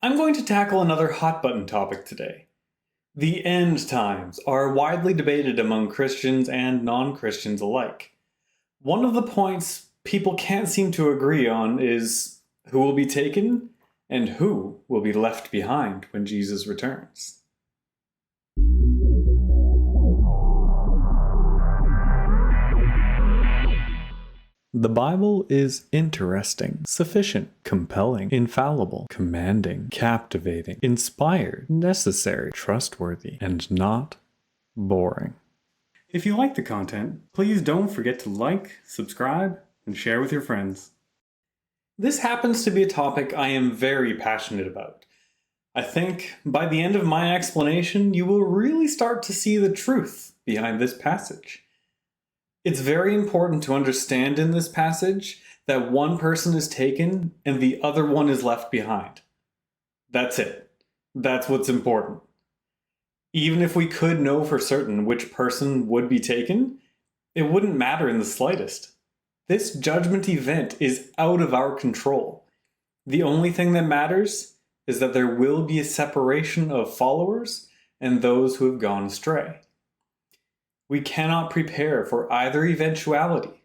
I'm going to tackle another hot button topic today. The end times are widely debated among Christians and non-Christians alike. One of the points people can't seem to agree on is who will be taken and who will be left behind when Jesus returns. The Bible is interesting, sufficient, compelling, infallible, commanding, captivating, inspired, necessary, trustworthy, and not boring. If you like the content, please don't forget to like, subscribe, and share with your friends. This happens to be a topic I am very passionate about. I think by the end of my explanation, you will really start to see the truth behind this passage. It's very important to understand in this passage that one person is taken and the other one is left behind. That's it. That's what's important. Even if we could know for certain which person would be taken, it wouldn't matter in the slightest. This judgment event is out of our control. The only thing that matters is that there will be a separation of followers and those who have gone astray. We cannot prepare for either eventuality,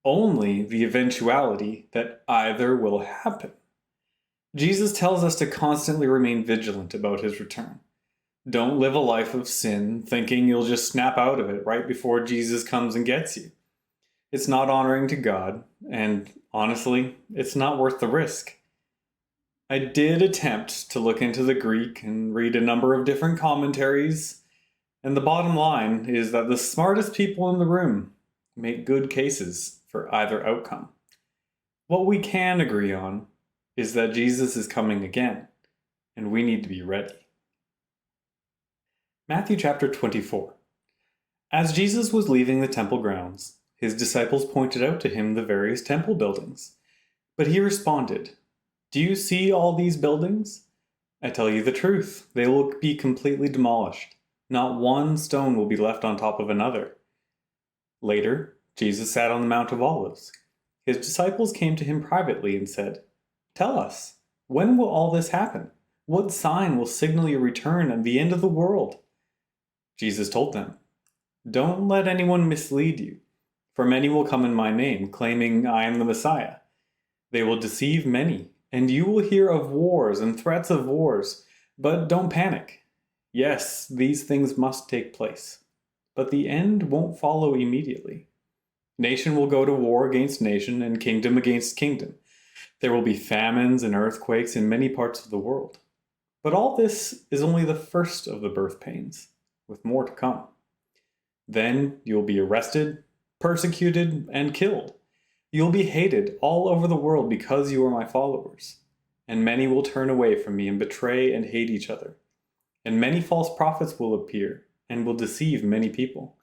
only the eventuality that either will happen. Jesus tells us to constantly remain vigilant about his return. Don't live a life of sin thinking you'll just snap out of it right before Jesus comes and gets you. It's not honoring to God, and honestly, it's not worth the risk. I did attempt to look into the Greek and read a number of different commentaries. And the bottom line is that the smartest people in the room make good cases for either outcome. What we can agree on is that Jesus is coming again, and we need to be ready. Matthew chapter 24. As Jesus was leaving the temple grounds, his disciples pointed out to him the various temple buildings. But he responded, "Do you see all these buildings? I tell you the truth, they will be completely demolished. Not one stone will be left on top of another." Later, Jesus sat on the Mount of Olives. His disciples came to him privately and said, "Tell us, when will all this happen? What sign will signal your return and the end of the world?" Jesus told them, "Don't let anyone mislead you, for many will come in my name, claiming I am the Messiah. They will deceive many, and you will hear of wars and threats of wars, but don't panic. Yes, these things must take place, but the end won't follow immediately. Nation will go to war against nation and kingdom against kingdom. There will be famines and earthquakes in many parts of the world. But all this is only the first of the birth pains, with more to come. Then you'll be arrested, persecuted, and killed. You'll be hated all over the world because you are my followers, and many will turn away from me and betray and hate each other. And many false prophets will appear and will deceive many people.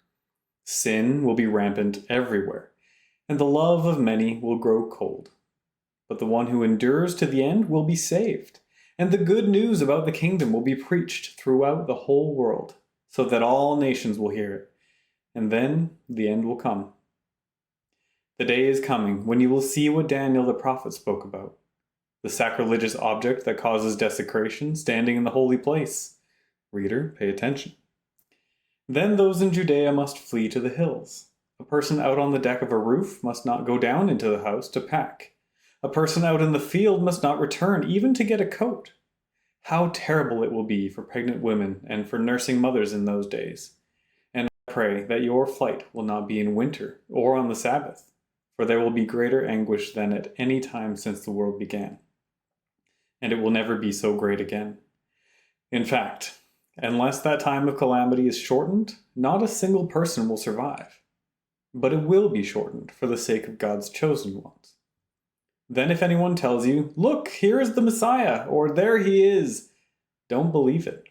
Sin will be rampant everywhere, and the love of many will grow cold. But the one who endures to the end will be saved, and the good news about the kingdom will be preached throughout the whole world, so that all nations will hear it. And then the end will come. The day is coming when you will see what Daniel the prophet spoke about, the sacrilegious object that causes desecration standing in the holy place. Reader, pay attention. Then those in Judea must flee to the hills. A person out on the deck of a roof must not go down into the house to pack. A person out in the field must not return even to get a coat. How terrible it will be for pregnant women and for nursing mothers in those days. And I pray that your flight will not be in winter or on the Sabbath, for there will be greater anguish than at any time since the world began. And it will never be so great again. In fact, unless that time of calamity is shortened, not a single person will survive. But it will be shortened for the sake of God's chosen ones. Then if anyone tells you, "Look, here is the Messiah," or "There he is," don't believe it.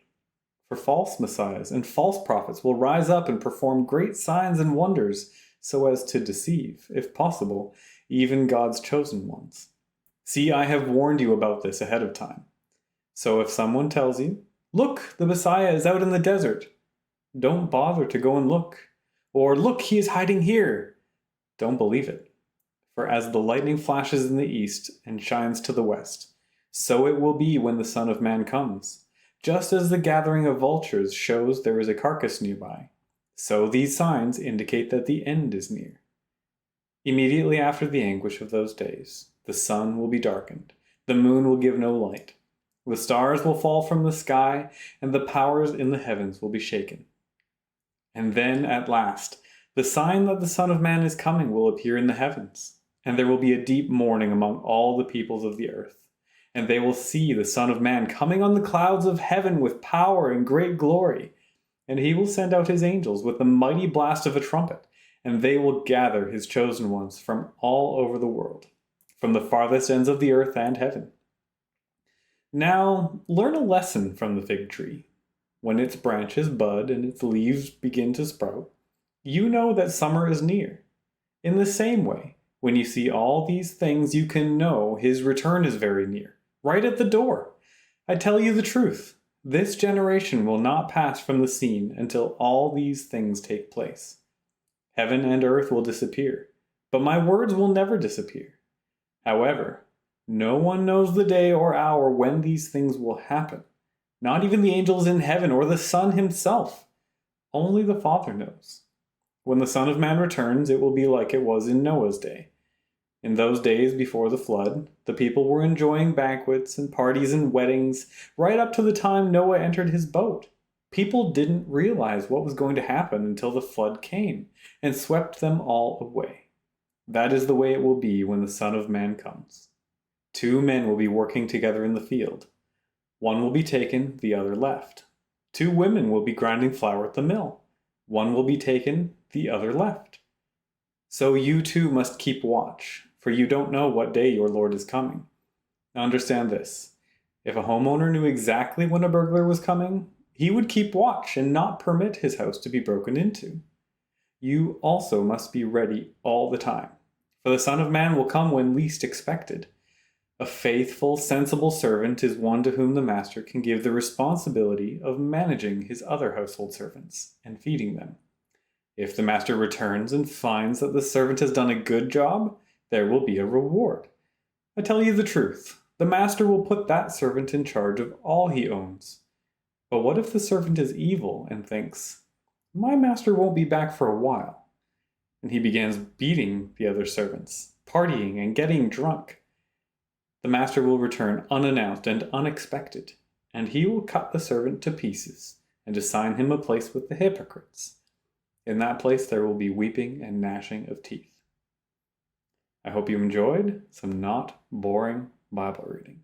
For false messiahs and false prophets will rise up and perform great signs and wonders so as to deceive, if possible, even God's chosen ones. See, I have warned you about this ahead of time. So if someone tells you, "Look, the Messiah is out in the desert," don't bother to go and look. Or, "Look, he is hiding here." Don't believe it. For as the lightning flashes in the east and shines to the west, So it will be when the Son of Man comes. Just as the gathering of vultures shows there is a carcass nearby, so these signs indicate that the end is near. Immediately after the anguish of those days, the sun will be darkened, the moon will give no light, the stars will fall from the sky, and the powers in the heavens will be shaken. And then, at last, the sign that the Son of Man is coming will appear in the heavens, and there will be a deep mourning among all the peoples of the earth. And they will see the Son of Man coming on the clouds of heaven with power and great glory. And he will send out his angels with the mighty blast of a trumpet, and they will gather his chosen ones from all over the world, from the farthest ends of the earth and heaven. Now, learn a lesson from the fig tree. When its branches bud and its leaves begin to sprout, you know that summer is near. In the same way, when you see all these things, you can know his return is very near, right at the door. I tell you the truth, this generation will not pass from the scene until all these things take place. Heaven and earth will disappear, but my words will never disappear. However, no one knows the day or hour when these things will happen, not even the angels in heaven or the Son himself. Only the Father knows. When the Son of Man returns, it will be like it was in Noah's day. In those days before the flood, the people were enjoying banquets and parties and weddings right up to the time Noah entered his boat. People didn't realize what was going to happen until the flood came and swept them all away. That is the way it will be when the Son of Man comes. 2 men will be working together in the field. One will be taken, the other left. 2 women will be grinding flour at the mill. One will be taken, the other left. So you too must keep watch, for you don't know what day your Lord is coming. Now understand this. If a homeowner knew exactly when a burglar was coming, he would keep watch and not permit his house to be broken into. You also must be ready all the time, for the Son of Man will come when least expected. A faithful, sensible servant is one to whom the master can give the responsibility of managing his other household servants and feeding them. If the master returns and finds that the servant has done a good job, there will be a reward. I tell you the truth, the master will put that servant in charge of all he owns. But what if the servant is evil and thinks, "My master won't be back for a while," and he begins beating the other servants, partying and getting drunk? The master will return unannounced and unexpected, and he will cut the servant to pieces and assign him a place with the hypocrites. In that place there will be weeping and gnashing of teeth. I hope you enjoyed some not boring Bible reading.